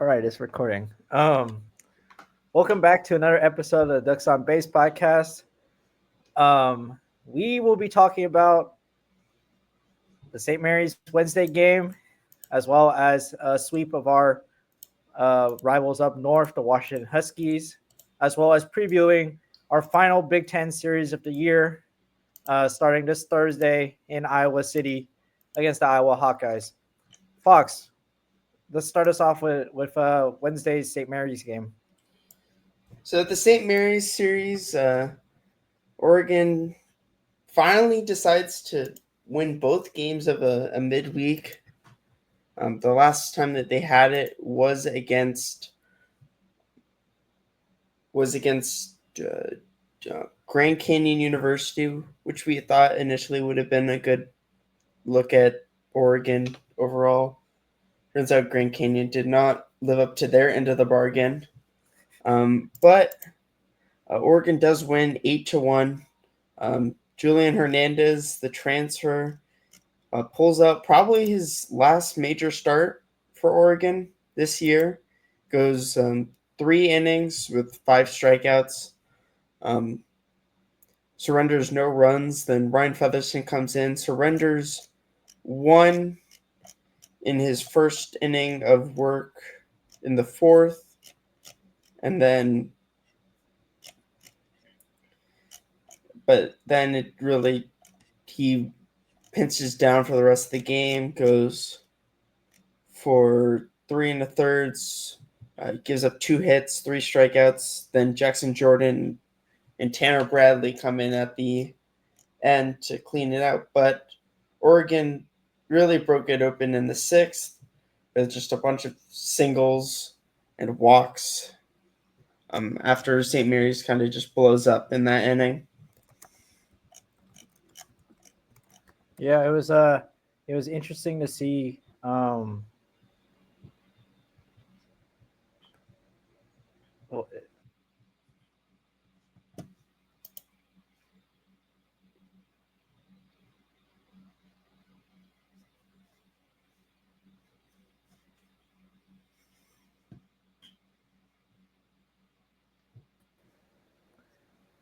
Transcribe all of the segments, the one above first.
All right, it's recording. Welcome back to another episode of the Ducks on Base podcast. We will be talking about the St. Mary's Wednesday game, as well as a sweep of our rivals up north, the Washington Huskies, as well as previewing our final Big Ten series of the year, starting this Thursday in Iowa City against the Iowa Hawkeyes. Fox, let's start us off with Wednesday's St. Mary's game. So at the St. Mary's series, Oregon finally decides to win both games of a midweek. The last time that they had it was against Grand Canyon University, which we thought initially would have been a good look at Oregon overall. Turns out Grand Canyon did not live up to their end of the bargain. But Oregon does win 8-1. Julian Hernandez, the transfer, pulls out probably his last major start for Oregon this year. Goes 3 innings with 5 strikeouts. Surrenders no runs. Then Ryan Featherston comes in, surrenders 1 in his first inning of work in the fourth, and then he pinches down for the rest of the game, goes for 3 1/3, gives up 2 hits, 3 strikeouts. Then Jackson Jordan and Tanner Bradley come in at the end to clean it out. But Oregon really broke it open in the sixth with just a bunch of singles and walks after St. Mary's kind of just blows up in that inning. Yeah, it was interesting to see well,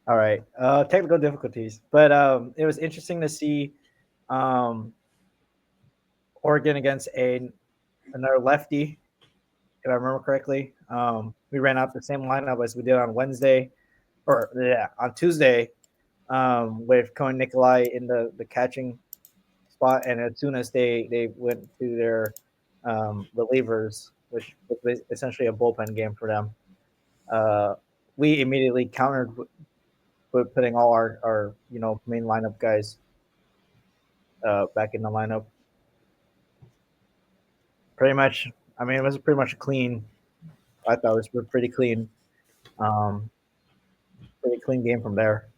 all right. Technical difficulties. But it was interesting to see um Oregon against another lefty, if I remember correctly. We ran out the same lineup as we did on Wednesday, or yeah, on Tuesday, with Cohen Nikolai in the catching spot, and as soon as they went to their relievers, which was essentially a bullpen game for them, uh, we immediately countered with putting all our main lineup guys back in the lineup. Pretty much, I mean, it was pretty much clean. I thought it was um, pretty clean game from there.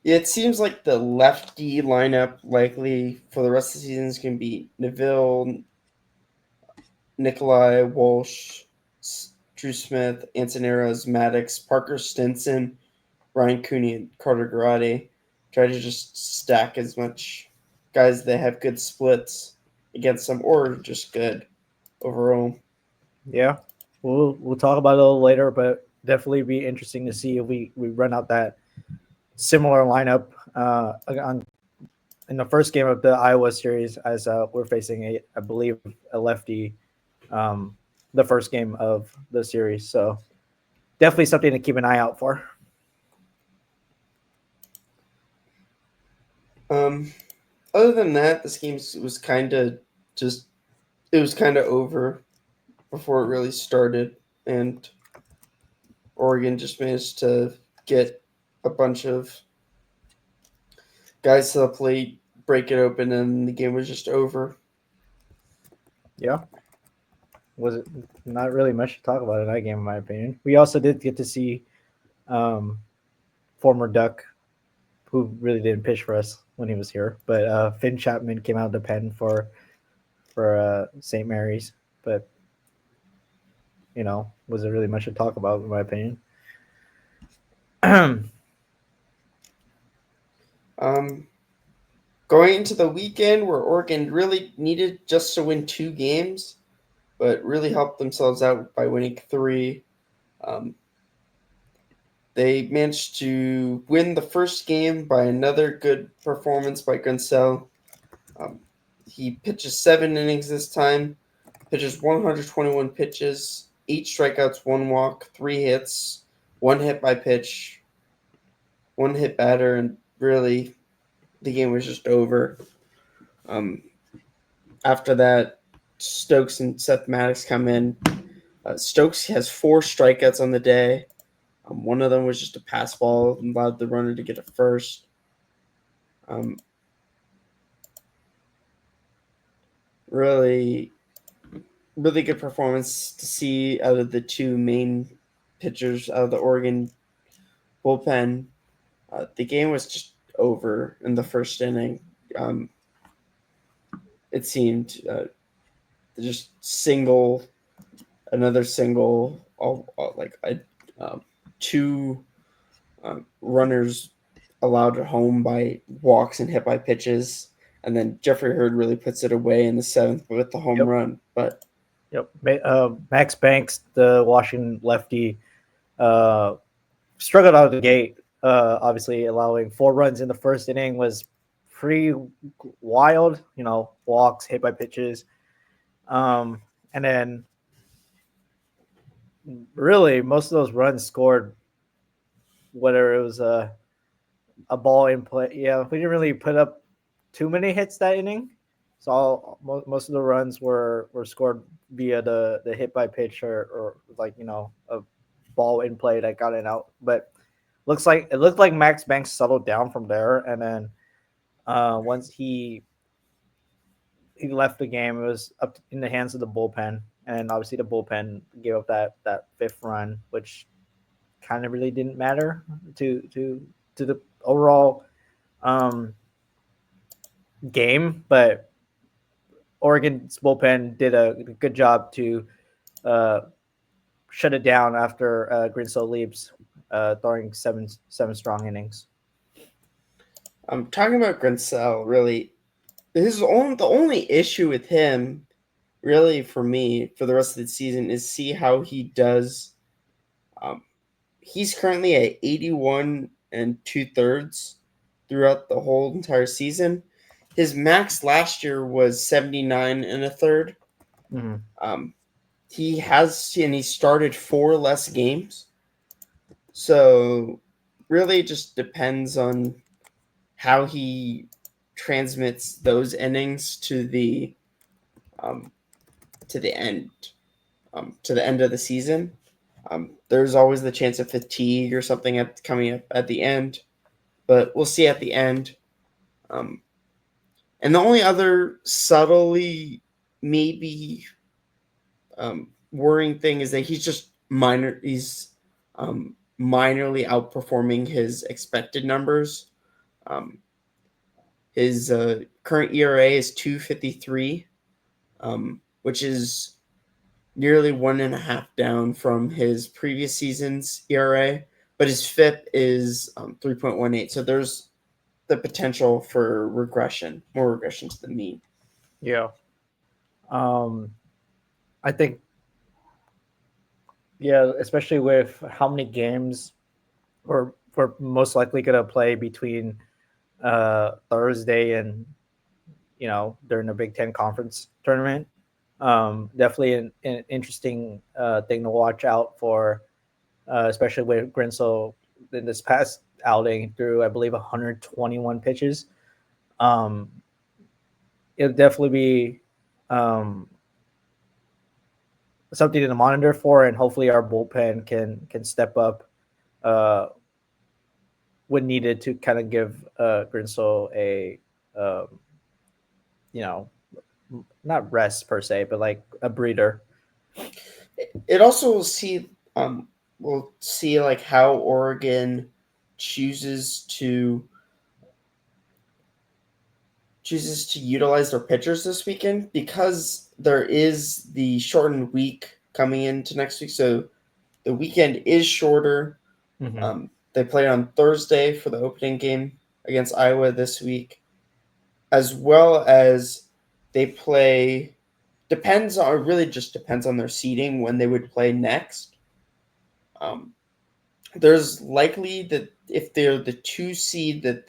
Yeah, it seems like the lefty lineup likely for the rest of the season is going to be Neville, Nikolai, Walsh, Drew Smith, Antoneros, Maddox, Parker Stinson, Ryan Cooney, and Carter Garate. Try to just stack as much guys that have good splits against them, or just good overall. Yeah, we'll talk about it a little later, but definitely be interesting to see if we run out that similar lineup on in the first game of the Iowa series, as we're facing I believe a lefty, um, the first game of the series. So definitely something to keep an eye out for. Um, Other than that, this game was kind of just it was kind of over before it really started, and Oregon just managed to get a bunch of guys to the plate, break it open, and the game was just over. Yeah, was it not really much to talk about in that game, in my opinion. We also did get to see um, former Duck, who really didn't pitch for us when he was here, but Finn Chapman came out of the pen for St. Mary's, but wasn't really much to talk about in my opinion. Um, Going into the weekend where Oregon really needed just to win 2 games, but really helped themselves out by winning 3. Um, they managed to win the first game by another good performance by Gunsell. Um, he pitches 7 innings this time, pitches 121 pitches, 8 strikeouts, 1 walk, 3 hits, 1 hit by pitch, 1 hit batter, and really the game was just over. Um, After that, Stokes and Seth Maddox come in. Stokes has 4 strikeouts on the day. One of them was just a pass ball, allowed the runner to get a first. Um, really, really good performance to see out of the 2 main pitchers out of the Oregon bullpen. The game was just over in the first inning. Um, it seemed just another single, like 2 runners allowed at home by walks and hit by pitches, and then Jeffrey Hurd really puts it away in the 7th with the home Yep. run. But Yep. Max Banks, the Washington lefty, uh, struggled out of the gate. Obviously, allowing 4 runs in the first inning was pretty wild. Walks, hit by pitches, and then really most of those runs scored. Whether it was a ball in play, yeah, we didn't really put up too many hits that inning. So most of the runs were scored via the hit by pitch or like a ball in play that got it out. But it looked like Max Banks settled down from there, and then once he left the game, it was up in the hands of the bullpen, and obviously the bullpen gave up that 5th run, which kind of really didn't matter to the overall um, game, but Oregon's bullpen did a good job to uh, shut it down after Grinso leaves, throwing seven strong innings. I'm talking about Grinsell. Really, the only issue with him, really for me, for the rest of the season is see how he does. Um, he's currently at 81 2/3 throughout the whole entire season. His max last year was 79 1/3. Mm-hmm. Um, he started 4 less games. So really it just depends on how he transmits those innings um, to the end to the end of the season. There's always the chance of fatigue or something coming up at the end, but we'll see at the end. Um, and the only other subtly maybe worrying thing is that he's minorly outperforming his expected numbers. Um, his current ERA is 2.53, which is nearly 1.5 down from his previous season's ERA, but his FIP is 3.18. So there's the potential for more regression to the mean. Yeah. I think, yeah, especially with how many games we're most likely going to play between Thursday and during the Big Ten conference tournament. Definitely an interesting thing to watch out for, especially with Grinsell in this past outing through, I believe, 121 pitches. Um, it'll definitely be um, something to monitor for, and hopefully our bullpen can step up uh, when needed to kind of give Grinsell a um, you know not rest per se, but like a breather. It also we'll see like how Oregon chooses to utilize their pitchers this weekend, because there is the shortened week coming into next week. So the weekend is shorter. Mm-hmm. They play on Thursday for the opening game against Iowa this week. as well as they play. Depends on really just depends on their seeding when they would play next. Um, there's likely that if they're the 2 seed that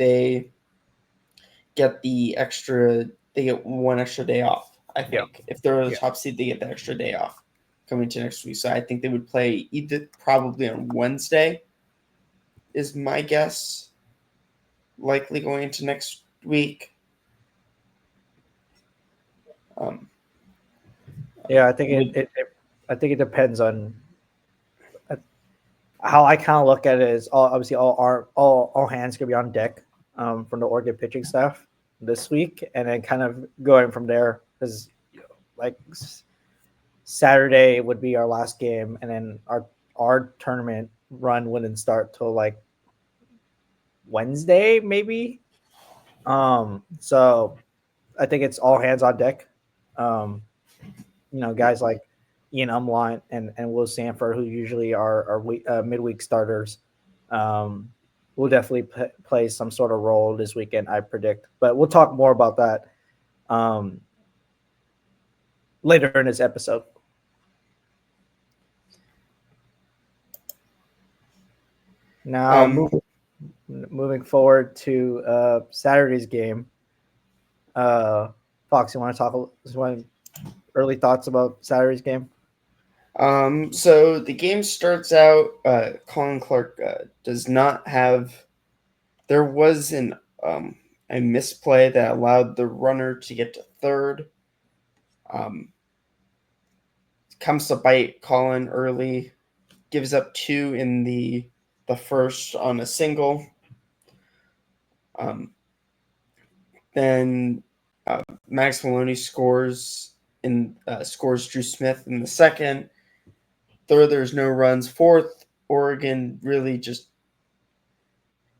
get the extra they get one extra day off. I Yeah. think if they're the Yeah. top seed, they get the extra day off coming to next week. So I think they would play either probably on Wednesday, is my guess. Likely going into next week. Um, Yeah, I think would I think it depends on uh, how I kind of look at it. Is obviously all hands gonna be on deck from the Oregon pitching staff this week, and then kind of going from there because like Saturday would be our last game, and then our tournament run wouldn't start till like Wednesday maybe. So I think it's all hands on deck. Um, guys like Ian Umlant and Will Sanford, who usually are midweek starters, will definitely play some sort of role this weekend, I predict. But we'll talk more about that um, later in this episode. Now, um moving forward to Saturday's game, uh, Fox, you want to talk? Early thoughts about Saturday's game? so the game starts out. Colin Clark does not have. There was an a misplay that allowed the runner to get to third. Um, comes to bite Colin early. Gives up two in the first on a single. Um, then Max Maloney scores Drew Smith in the second. Third, there's no runs. Fourth, Oregon really just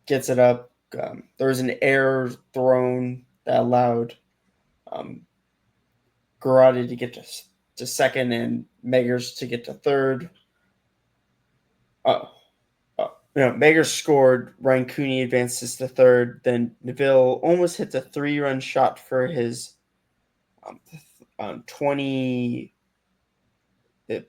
gets it up. There was an error thrown that allowed um, Garrotti to get to second and Meggers to get to third. Uh, Meggers scored. Ryan Cooney advances to third. Then Neville almost hits a 3-run shot for his um, 20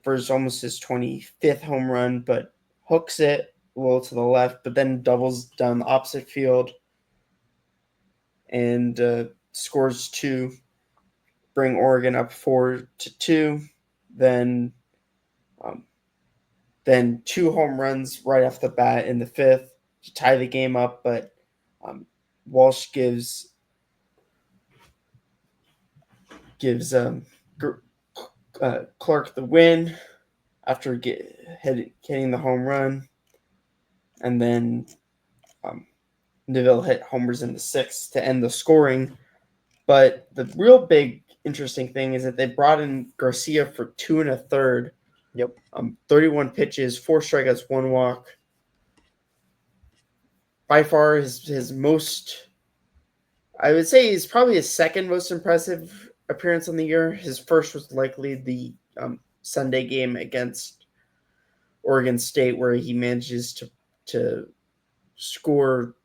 for almost his 25th home run, but hooks it a little to the left, but then doubles down the opposite field and scores two, bring Oregon up 4-2. Then, um, then two home runs right off the bat in the fifth to tie the game up, but um, Walsh gives Clark the win after hitting the home run, and then um, Neville hit homers in the sixth to end the scoring. But the real big interesting thing is that they brought in Garcia for 2 1/3. Yep. 31 pitches, 4 strikeouts, 1 walk. By far his most, I would say he's probably his second most impressive appearance on the year. His first was likely the Sunday game against Oregon State, where he manages to score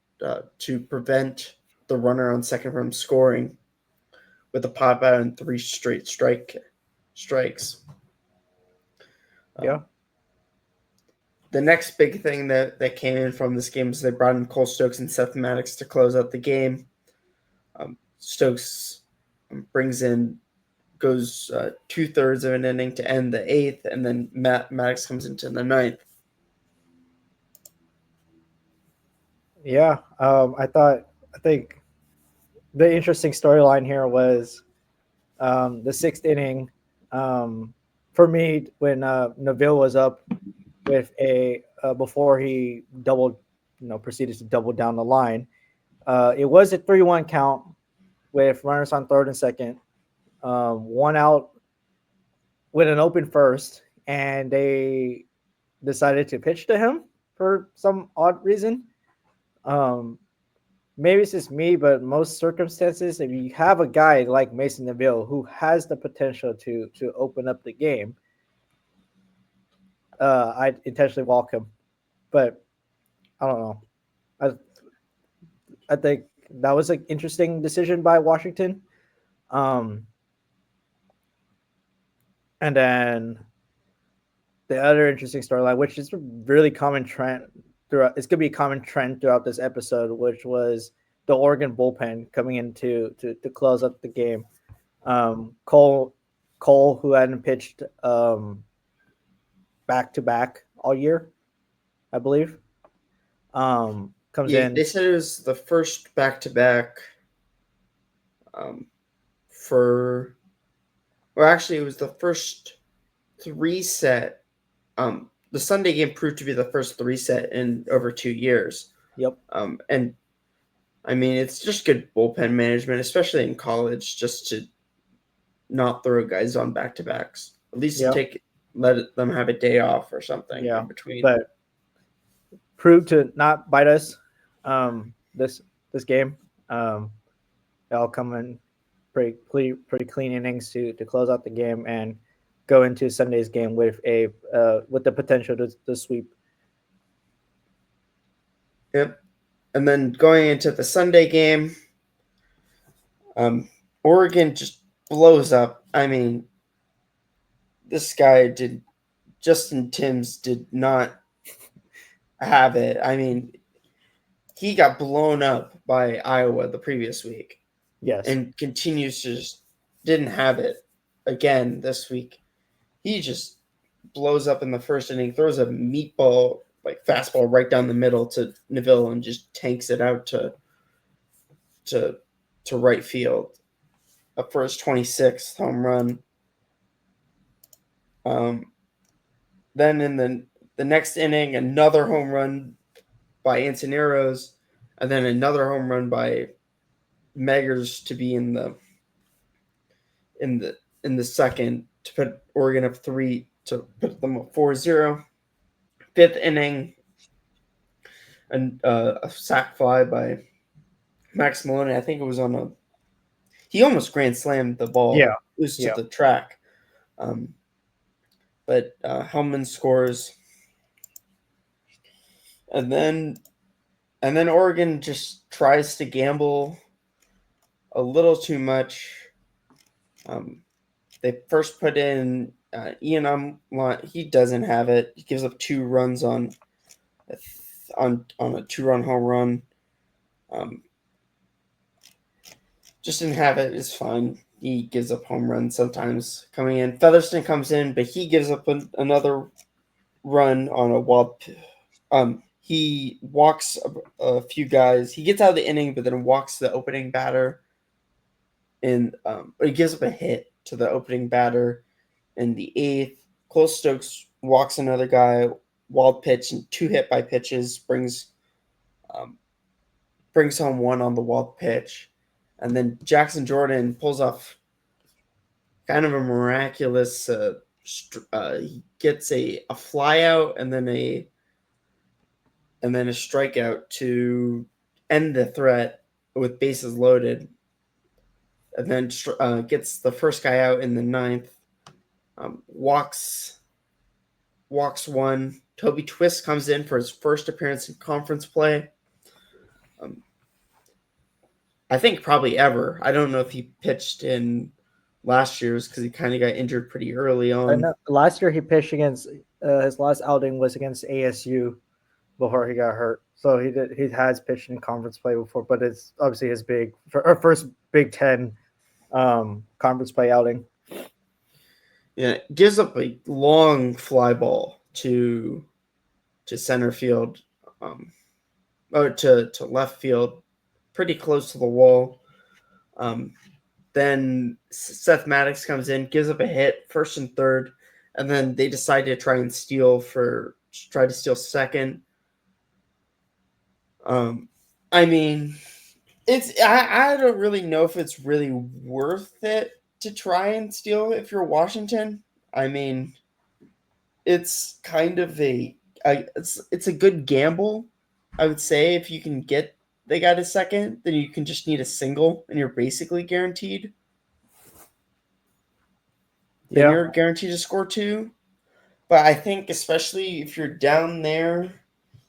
to prevent the runner on second from scoring with a pop out and three straight strikes. Yeah. The next big thing that came in from this game is they brought in Cole Stokes and Seth Maddox to close out the game. Stokes brings in goes 2/3 of an inning to end the eighth, and then Maddox comes into the ninth. Yeah. I think the interesting storyline here was the sixth inning. Um, for me, when Neville was up with a before he doubled, proceeded to double down the line. It was a 3-1 count with runners on third and second, one out with an open first, and they decided to pitch to him for some odd reason. Um, Maybe it's just me, but most circumstances, if you have a guy like Mason Neville who has the potential to open up the game, I'd intentionally walk him. But I don't know. I I think that was an interesting decision by Washington. Um, and then the other interesting storyline, which is a really common trend throughout, it's gonna be a common trend throughout this episode, which was the Oregon bullpen coming into to close up the game. Cole who hadn't pitched back to back all year, I believe, comes Yeah, in. they said it was the first back-to-back um, for, or actually, it was the first three set. The Sunday game proved to be the first three set in over 2 years. Yep. And I mean, it's just good bullpen management, especially in college, just to not throw guys on back-to-backs. At least Yeah. to let them have a day off or something Yeah. in between. But proved to not bite us this game. They'll come in pretty clean innings to close out the game and go into Sunday's game with a with the potential to sweep. Yep. And then going into the Sunday game, Oregon just blows up. I mean, this guy did. Justin Timms did not have it. I mean, he got blown up by Iowa the previous week Yes. and continues to just didn't have it again this week. He just blows up in the first inning, throws a meatball, like fastball right down the middle to Neville and just tanks it out to right field. Up for his 26th home run. Then in the next inning, another home run by Antoneros, and then another home run by Meggers to be in the second to put Oregon up 3 to put them up 4-0. Fifth inning, and a sac fly by Max Maloney. I think it was on a. He almost grand slammed the ball. Yeah. It was to Yeah. the track. But Hellman scores, and then Oregon just tries to gamble a little too much. They first put in Ian he doesn't have it. He gives up 2 runs on a 2-run home run. Just didn't have it. It's fine. He gives up home runs sometimes coming in. Featherston comes in, but he gives up another run on a wild. He walks a few guys. He gets out of the inning, but then walks the opening batter. And he gives up a hit to the opening batter in the 8th. Cole Stokes walks another guy, wild pitch, and 2 hit by pitches, brings home 1 on the wild pitch. And then Jackson Jordan pulls off kind of a miraculous. He gets a fly out and then a strikeout to end the threat with bases loaded, and then gets the first guy out in the 9th. Walks 1. Toby Twist comes in for his first appearance in conference play. I think probably ever. I don't know if he pitched in last year's because he kind of got injured pretty early on. Last year he pitched against his last outing was against ASU before he got hurt. So he has pitched in conference play before, but it's obviously his first Big Ten conference play outing. Yeah, gives up a long fly ball to center field, or to left field, pretty close to the wall. Then Seth Maddox comes in, gives up a hit, first and third, and then they decide to try to steal second. I mean, I don't really know if it's really worth it to try and steal if you're Washington. I mean, it's kind of it's a good gamble, I would say. If you can get the guy to second, then you can just need a single and you're basically guaranteed. Then you're guaranteed to score 2. But I think especially if you're down there,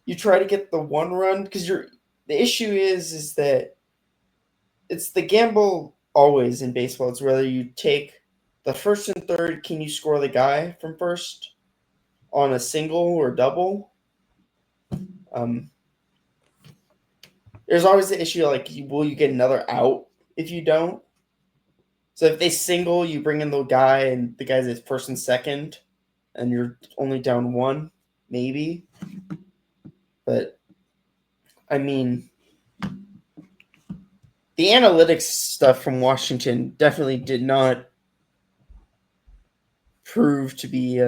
you try to get the 1 run because the issue is that it's the gamble always in baseball. It's whether you take the first and third, can you score the guy from first on a single or double? Um, there's always the issue like, will you get another out if you don't? So if they single, you bring in the guy and the guy's at first and second, and you're only down one, maybe. But I mean, the analytics stuff from Washington definitely did not prove to be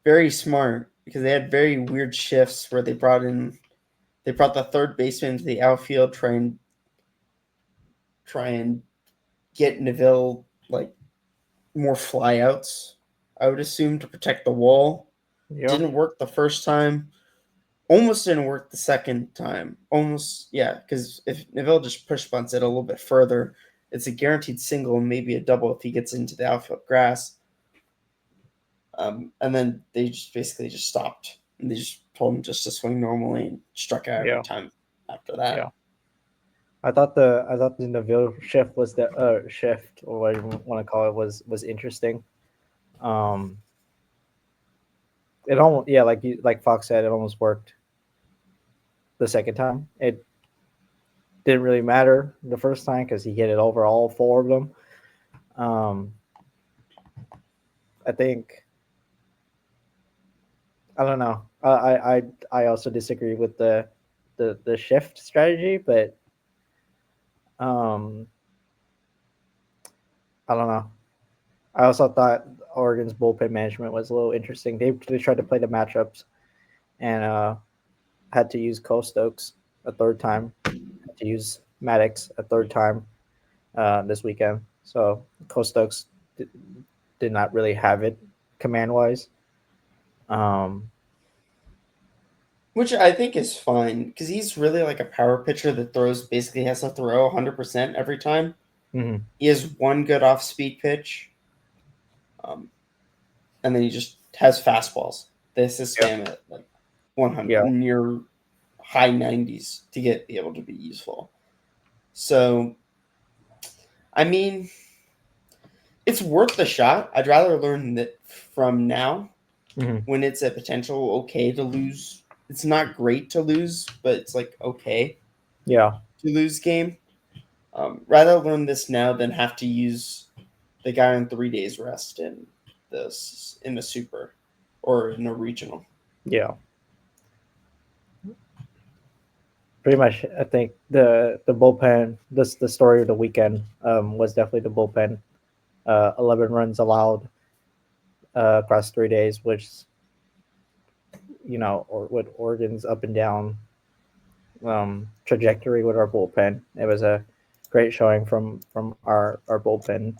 very smart because they had very weird shifts where they brought the third baseman to the outfield, try and get Neville like more flyouts. I would assume to protect the wall. Yeah. Didn't work the first time. Almost didn't work the second time. Almost, yeah, because if Neville just push bunts it a little bit further, it's a guaranteed single and maybe a double if he gets into the outfield grass. And then they just basically just stopped and they just told him just to swing normally and struck out every Yeah. time after that. Yeah. I thought the Neville shift or whatever you want to call it was interesting. Um, it almost like Fox said, it almost worked the second time. It didn't really matter the first time because he hit it over all four of them. Um, I think I don't know. I also disagree with the shift strategy, but um, I don't know. I also thought Oregon's bullpen management was a little interesting. They tried to play the matchups and had to use Cole Stokes a third time, had to use Maddox a third time this weekend. So Cole Stokes did not really have it command wise. Um, Which I think is fine because he's really like a power pitcher that throws basically has to throw 100% every time. mhm. He has one good off speed pitch, um, and then he just has fastballs. They Yeah, spam it like 100 yeah, near high 90s to get be able to be useful. So I mean, it's worth the shot. I'd rather learn that from now mhm. when it's a potential okay to lose. It's not great to lose, but it's like okay Yeah, to lose game. Rather learn this now than have to use the guy on 3 days rest in the super or in a regional. yeah. Pretty much, I think the bullpen. The story of the weekend was definitely the bullpen. 11 runs allowed across 3 days, which or with Oregon's up and down trajectory with our bullpen. It was a great showing from our bullpen.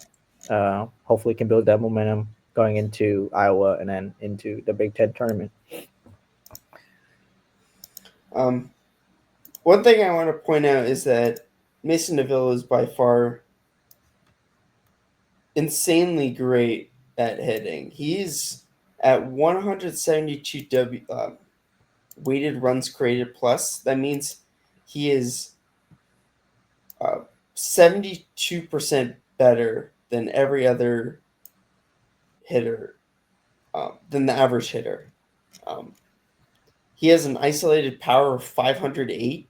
Hopefully, can build that momentum going into Iowa and then into the Big Ten tournament. Um, One thing I want to point out is that Mason Neville is by far insanely great at hitting. He's at 172 weighted runs created plus. That means he is 72% better than every other hitter, than the average hitter. Um, he has an isolated power of 508.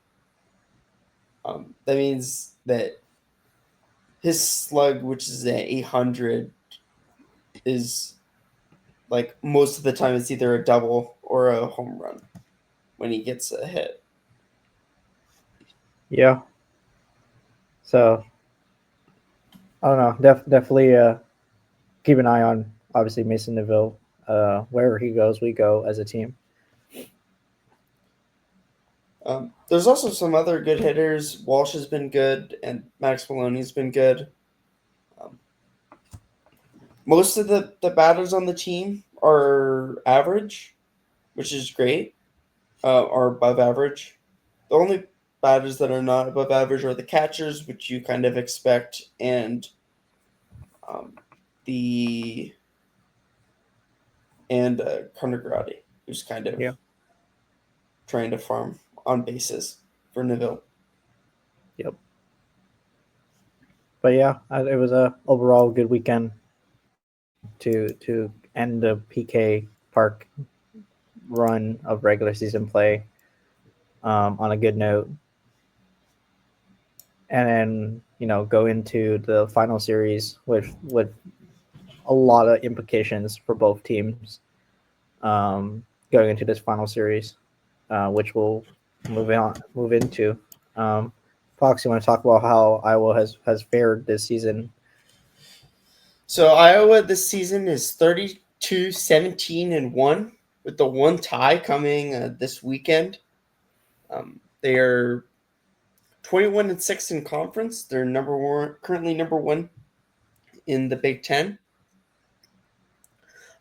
That means that his slug, which is at 800, is like most of the time it's either a double or a home run when he gets a hit. Yeah. So I don't know. Definitely keep an eye on obviously Mason Neville. Wherever he goes, we go as a team. There's also some other good hitters. Walsh has been good, and Max Maloney's been good. Um, Most of the batters on the team are average, which is great, are above average. The only batters that are not above average are the catchers, which you kind of expect, and um, the and Carnegrati, who's kind of Yeah. trying to farm on bases for Neville. Yep. But yeah, it was a overall good weekend to end the PK Park run of regular season play on a good note, and then go into the final series with a lot of implications for both teams um, going into this final series, which we'll move into. Um, Fox, you want to talk about how Iowa has fared this season? So Iowa this season is 32-17-1, with the one tie coming this weekend. They are 21-6 in conference. They're currently number one in the Big Ten.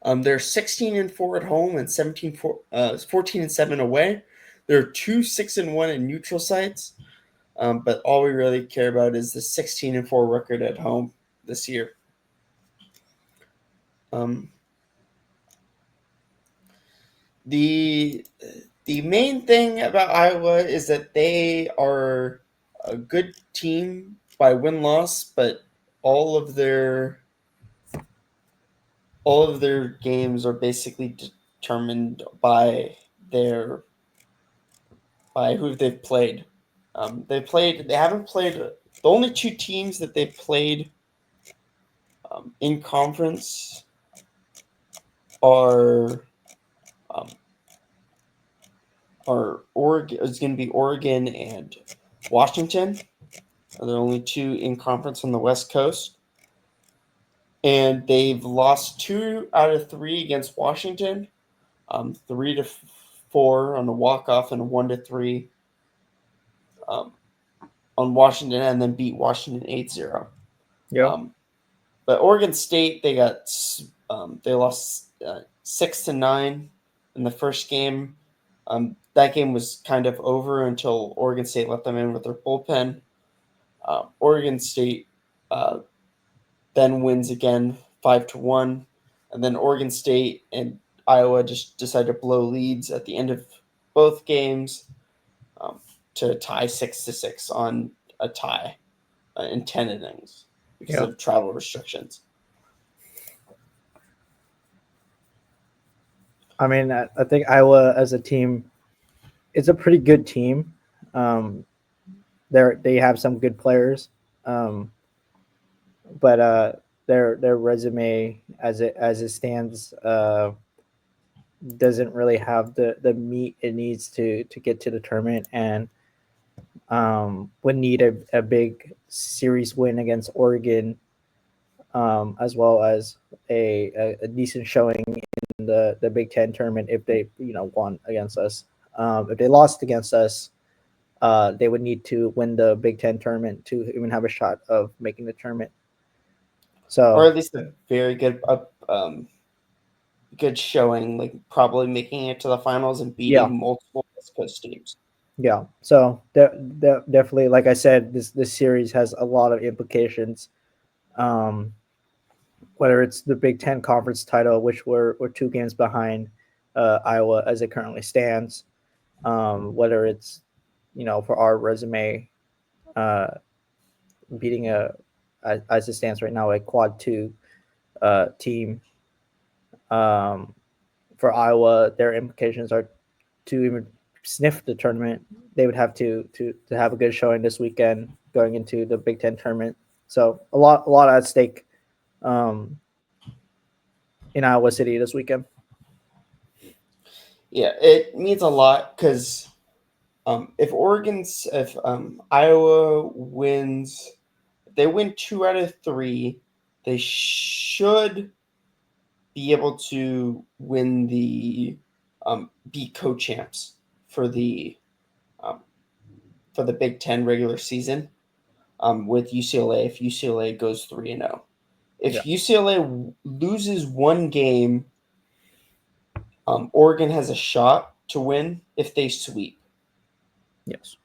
They're 16-4 at home and 14-7 away. They're 2-6-1 in neutral sites. But all we really care about is the 16-4 record at home this year. Um, the the main thing about Iowa is that they are a good team by win loss, but all of their all of their games are basically determined by their by who they've played. They haven't played the only two teams that they've played in conference are um, are Oregon is going to be Oregon and Washington. Are the only two in conference on the West Coast, and they've lost 2 out of 3 against Washington, 3-4 on a walk off, and a 1-3 um, on Washington, and then beat Washington 8-0. Yep. Um, but Oregon State, they lost 6-9 in the first game. That game was kind of over until Oregon State let them in with their bullpen. Oregon State uh, then wins again 5-1, and then Oregon State and Iowa just decided to blow leads at the end of both games um, to tie 6-6 on a tie in 10 innings because Yep. of travel restrictions. I mean, I think Iowa as a team, it's a pretty good team. Um, they have some good players, um, but their resume as it stands doesn't really have the meat it needs to get to the tournament, and would need a big series win against Oregon, as well as a decent showing in the Big Ten tournament if they won against us. If they lost against us, they would need to win the Big Ten tournament to even have a shot of making the tournament. Or So at least a very good showing, like probably making it to the finals and yeah, beating multiple West Coast teams. yeah. So definitely, like I said, this series has a lot of implications. Um, whether it's the Big Ten conference title, which we're 2 games behind Iowa as it currently stands, whether it's for our resume, uh, beating as it stands right now a quad 2 team. Um, for Iowa, their implications are to even sniff the tournament, they would have to have a good showing this weekend going into the Big Ten tournament. So a lot at stake um, in Iowa City this weekend. Yeah, it means a lot because if Iowa wins, if they win 2 out of 3, they should be able to win the be co-champs for the um, for the Big Ten regular season with UCLA if UCLA goes 3-0. Yeah. If UCLA loses one game, Oregon has a shot to win if they sweep. Yes.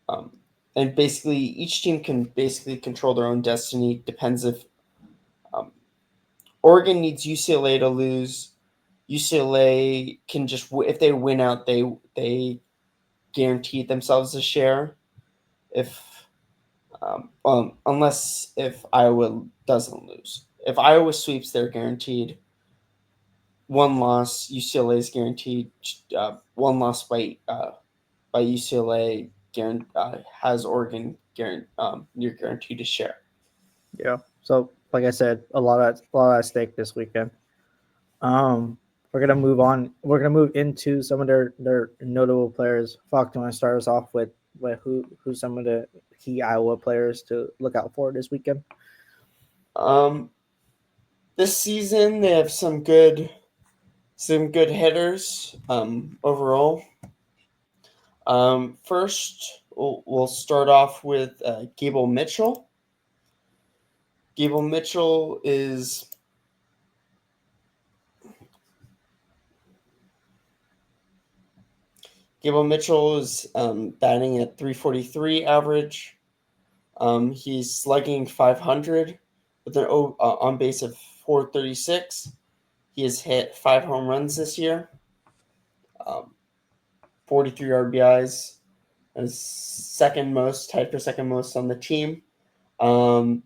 Um, and basically, each team can basically control their own destiny. Depends if um, Oregon needs UCLA to lose. UCLA can just if they win out, they guarantee themselves a share. If Unless if Iowa doesn't lose. If Iowa sweeps, they're guaranteed. One loss, UCLA is guaranteed. One loss by UCLA has Oregon near guaranteed to share. Yeah. So, like I said, a lot at stake this weekend. Um, we're gonna move on. We're gonna move into some of their notable players. Falk, do you want to start us off with who some of the key Iowa players to look out for this weekend? Um, this season they have some good hitters overall. First, we'll start off with Gable Mitchell. Gable Mitchell is batting at 343 average. He's slugging 500 with an on base of 436. He has hit 5 home runs this year, um, 43 RBIs, as tied for second most on the team.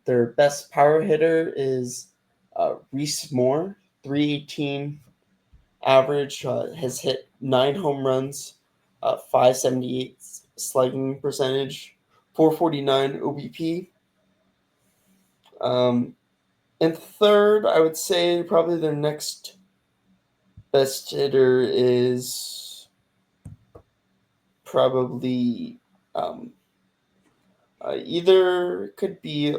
Their best power hitter is Reese Moore, 318 average, has hit 9 home runs, 578 slugging percentage, 449 OBP. Um, and third, I would say probably their next best hitter is probably um, either could be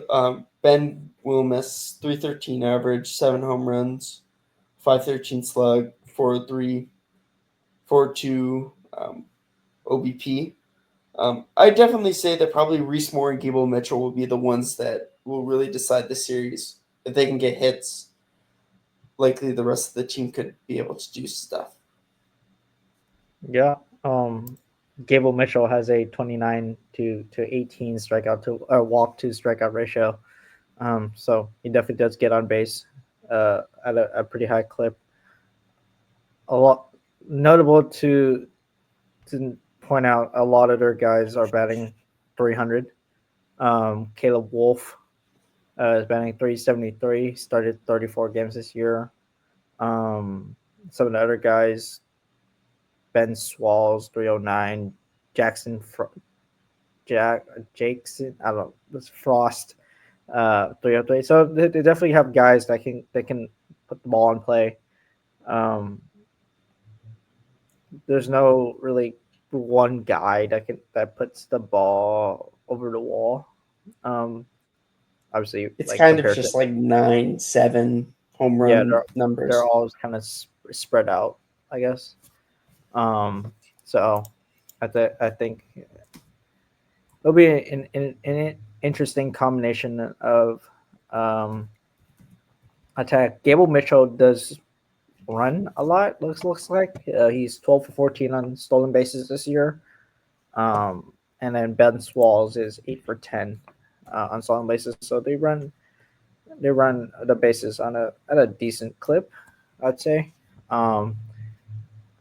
Ben Wilmus, 313 average, 7 home runs, 513 slug, 403, 4.2 OBP. I definitely say that probably Reese Moore and Gable Mitchell will be the ones that will really decide the series. If they can get hits, likely the rest of the team could be able to do stuff. Yeah. Gable Mitchell has a 29 to 18 strikeout to or walk to strikeout ratio. So he definitely does get on base at a pretty high clip. A lot notable to point out, a lot of their guys are batting 300. Caleb Wolf is batting 373. Started 34 games this year. Some of the other guys, Ben Swalls 309, Jackson Jackson, I don't know, this Frost 303. So they definitely have guys that can put the ball in play. Um, there's no really one guy that puts the ball over the wall. Um, obviously, It's like kind of compared to, just like 9, 7 home yeah, run they're numbers. all kind of spread out, I guess. Um, so I think it'll be an interesting combination of um, attack. Gable Mitchell does run a lot. Looks like he's 12 for 14 on stolen bases this year. And then Ben Swalls is 8 for 10 on stolen bases. So they run the bases on a at a decent clip, I'd say. Um,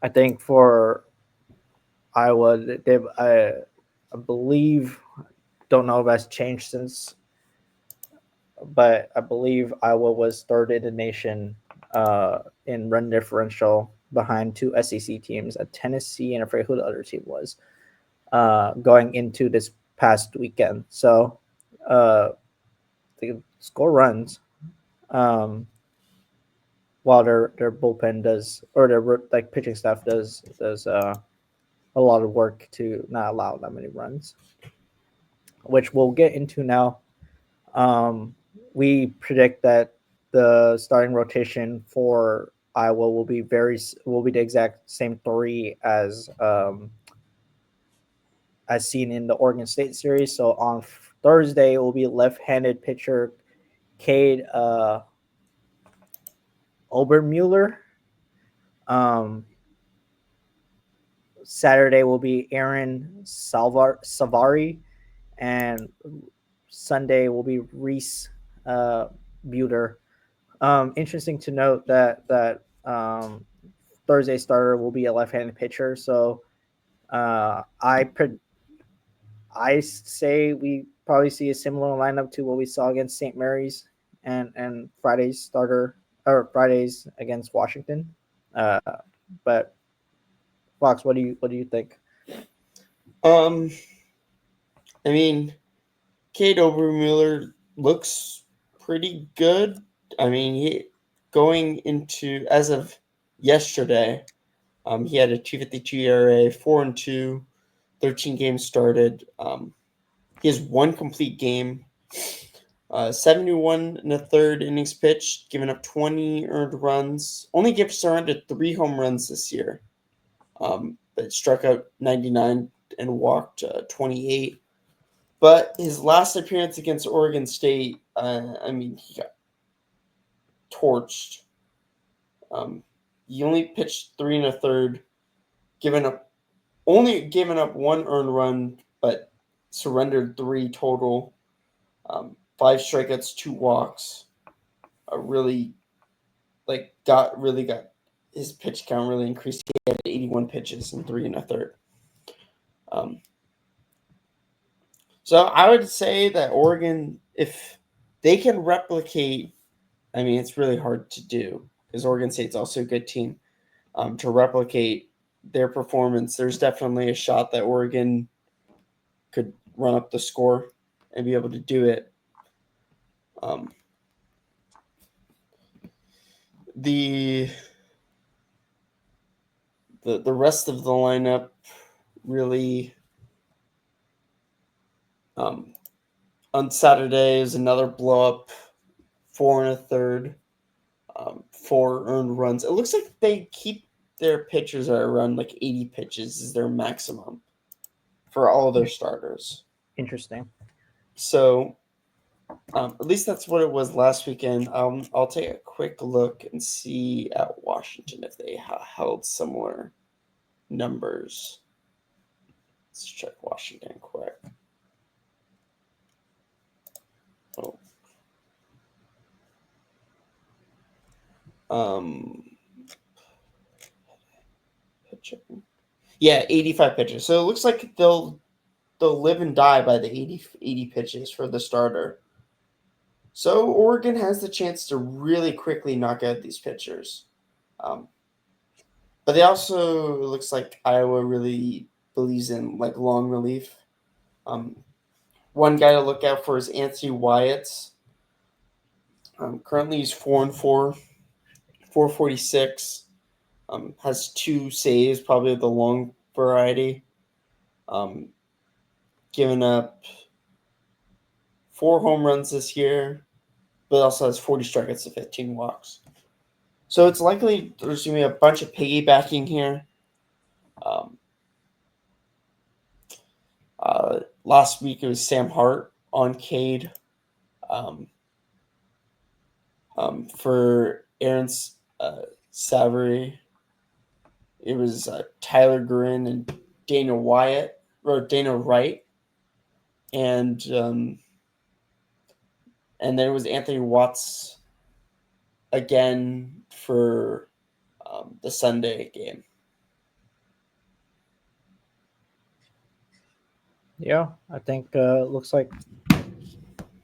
I think for Iowa, they've I believe, don't know if that's changed since, but I believe Iowa was third in the nation in run differential behind two SEC teams, a Tennessee, and I forget who the other team was, going into this past weekend. So they score runs, um, while their bullpen does, or their like pitching staff does a lot of work to not allow that many runs, which we'll get into now. Um, we predict that the starting rotation for Iowa will be the exact same three as seen in the Oregon State series. So on Thursday it will be left-handed pitcher Cade Obermuller. Um, Saturday will be Aaron Savari, and Sunday will be Reese Buter. Interesting to note that Thursday starter will be a left-handed pitcher. So uh, I I say probably see a similar lineup to what we saw against St. Mary's and Friday's starter or Fridays against Washington. Uh, but Fox, what do you think? Um, I mean, Cade Obermuller looks pretty good. I mean, he going into as of yesterday, he had a 2.52 ERA, 4-2, 13 games started. He has one complete game, 71 and a third innings pitched, giving up 20 earned runs. Only gave surrendered 3 home runs this year, but struck out 99 and walked 28. But his last appearance against Oregon State, I mean, he got torched. Um, he only pitched 3 and a third, given up 1 earned run, but surrendered 3 total. 5 strikeouts, 2 walks. Really got his pitch count really increased. He had 81 pitches and 3 and a third. Um, so I would say that Oregon, if they can replicate, I mean, it's really hard to do because Oregon State's also a good team. To replicate their performance, there's definitely a shot that Oregon could run up the score and be able to do it. Um, the the rest of the lineup really, on Saturday is another blow up, 4 and a third, 4 earned runs. It looks like they keep their pitchers at around like 80 pitches is their maximum for all of their starters. Interesting. So at least that's what it was last weekend. I'll take a quick look and see at Washington if they held similar numbers. Let's check Washington quick. Oh. Pitching. Yeah, 85 pitches. So it looks like they'll live and die by the 80 pitches for the starter. So Oregon has the chance to really quickly knock out these pitchers. But they also, it looks like Iowa really believes in like long relief. One guy to look out for is Anthony Wyatt. Currently he's 4-4, 446. Has 2 saves, probably the long variety. Given up 4 home runs this year, but also has 40 strikeouts to 15 walks. So it's likely there's going to be a bunch of piggybacking here. Last week it was Sam Hart on Cade. For Aaron's Savory, it was Tyler Guerin and Dana Wright, and then it was Anthony Watts again for the Sunday game. Yeah, I think looks like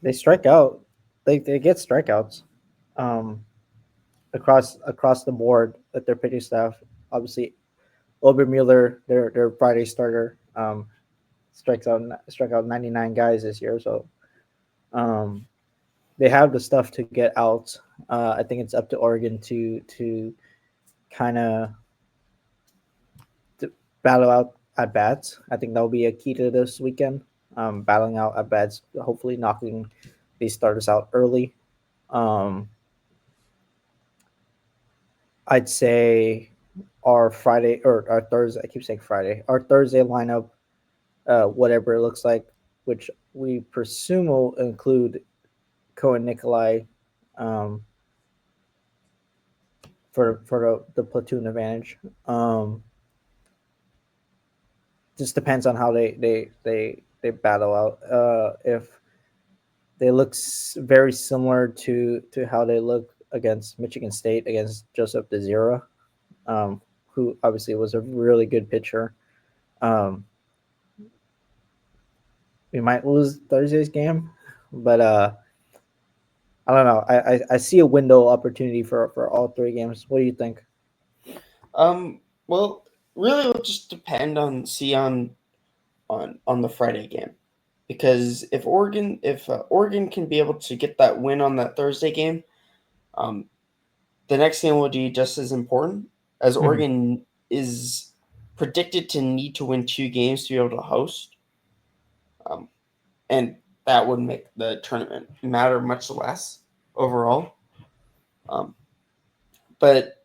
they strike out. They get strikeouts across the board at their pitching staff. Obviously, Obermuller, their Friday starter, struck out 99 guys this year. So they have the stuff to get out. I think it's up to Oregon to kind of battle out at bats. I think that'll be a key to this weekend. Battling out at bats, hopefully knocking these starters out early. I'd say our Friday or our Thursday. I keep saying Friday. Our Thursday lineup, whatever it looks like, which we presume will include Cohen Nikolai, um, for the platoon advantage. Just depends on how they battle out. If they look very similar to how they look against Michigan State against Joseph DeZera, who obviously was a really good pitcher. Um, we might lose Thursday's game, but I don't know. I see a window opportunity for all three games. What do you think? Well, really, it'll just depend on on the Friday game, because if Oregon can be able to get that win on that Thursday game, um, the next game will be just as important, as Hmm. Oregon is predicted to need to win two games to be able to host, um, and that would make the tournament matter much less overall. Um, but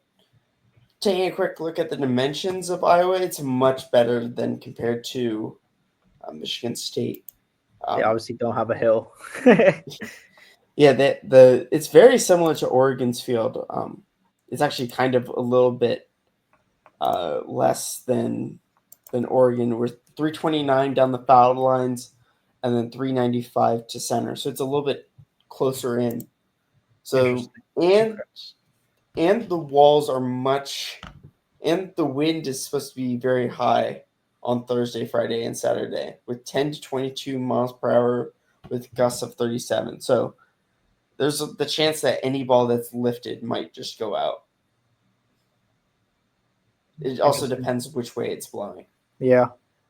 taking a quick look at the dimensions of Iowa, it's much better than compared to Michigan State. They Um, obviously don't have a hill. yeah, the it's very similar to Oregon's field. It's actually kind of a little bit less than Oregon. We're 329 down the foul lines, and then 395 to center. So it's a little bit closer in. So Interesting. and Okay. and the walls are much, and the wind is supposed to be very high on Thursday, Friday, and Saturday with 10 to 22 miles per hour with gusts of 37. So there's the chance that any ball that's lifted might just go out. It also Interesting. depends which way it's blowing. Yeah.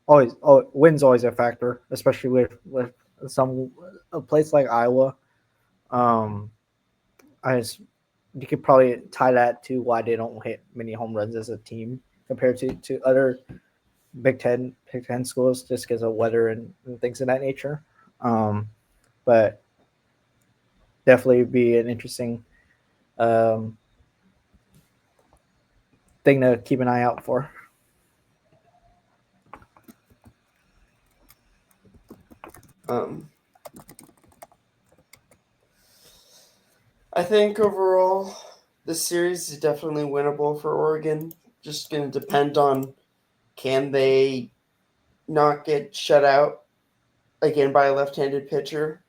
Always. Oh, wind's always a factor, especially with some a place like Iowa. Um, I just you could probably tie that to why they don't hit many home runs as a team compared to other Big Ten schools, just because of weather and things of that nature. Um, but definitely be an interesting um, thing to keep an eye out for. Um, I think overall, this series is definitely winnable for Oregon. Just going to depend on, can they not get shut out again by a left-handed pitcher.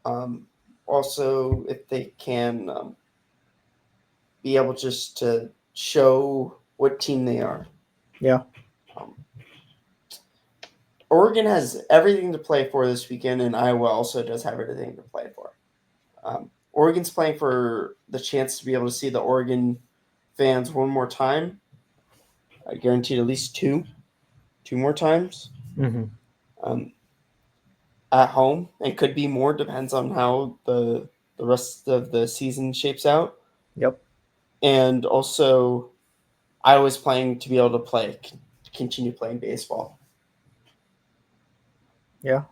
Um, Also, if they can be able just to show what team they are. Yeah. Um, Oregon has everything to play for this weekend, and Iowa also does have everything to play for. Oregon's playing for the chance to be able to see the Oregon fans one more time. I guaranteed at least two more times Mm-hmm. um, at home, and could be more, depends on how the rest of the season shapes out. Yep. And also, I was playing to be able to continue playing baseball. Yeah.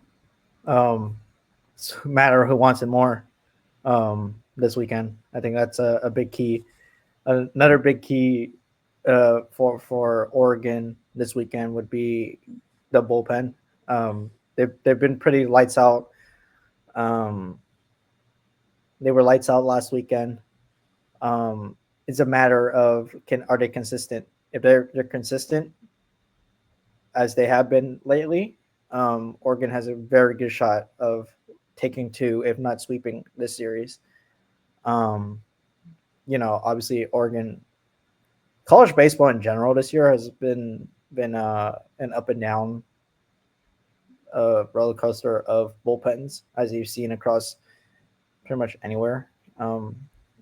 It's a matter of who wants it more this weekend. I think that's a big key. Another big key for Oregon this weekend would be the bullpen. They've been pretty lights out. Um, they were lights out last weekend. Um, it's a matter of can are they consistent? If they're consistent as they have been lately, Oregon has a very good shot of taking two, if not sweeping this series. Um, Obviously Oregon college baseball in general this year has been an up and down roller coaster of bullpens, as you've seen across pretty much anywhere in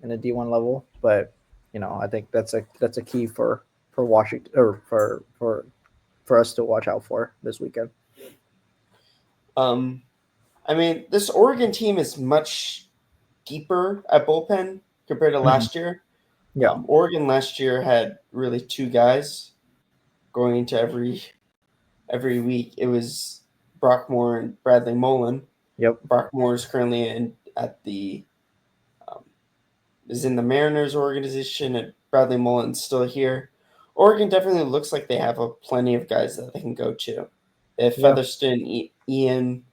the D1 level. But I think that's a key for Washington or for us to watch out for this weekend. Um, I mean, this Oregon team is much deeper at bullpen compared to Mhm. last year. Yeah. Oregon last year had really two guys going into every week. It was Brock Moore and Bradley Mullen. Yep. Brock Moore is currently um, is in the Mariners organization, and Bradley Mullen's still here. Oregon definitely looks like they have plenty of guys that they can go to. They have Yeah. Featherston, Ian.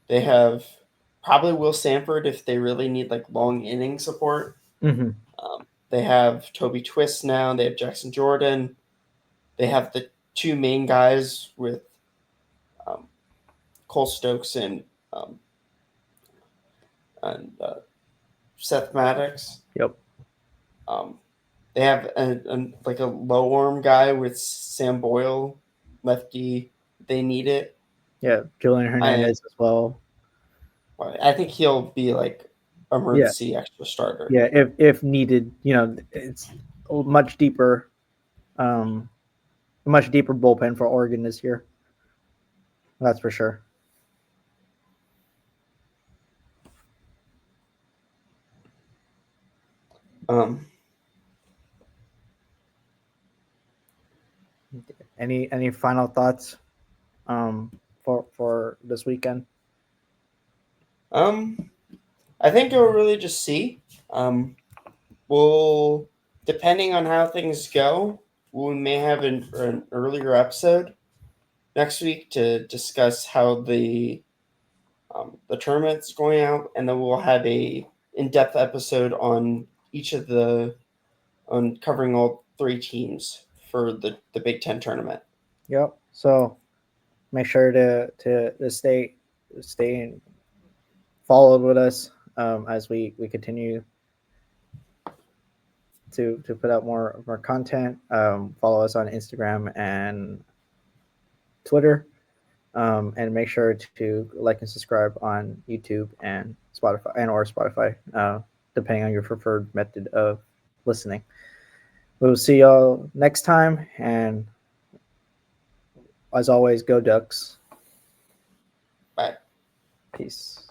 They have probably Will Sanford if they really need like long inning support. Hmm. They have Toby Twist now. They have Jackson Jordan. They have the two main guys with um, Cole Stokes um, and Seth Maddox. Yep. Um, they have like a low arm guy with Sam Boyle, lefty. They need it. Yeah, Julian Hernandez as well. I think he'll be like Yeah, emergency extra starter. yeah. If needed, it's a much deeper bullpen for Oregon this year. That's for sure. Um, Any final thoughts for this weekend? um, I think it'll really just see. We'll depending on how things go, we may have an earlier episode next week to discuss how the tournament's going out, and then we'll have a in-depth episode on each of on covering all three teams for the Big Ten tournament. Yep. So make sure to stay followed with us as we continue to put out more content. Follow us on Instagram and Twitter, and make sure to like and subscribe on YouTube and Spotify, depending on your preferred method of listening. We'll see y'all next time, and as always, go Ducks. Bye. Peace.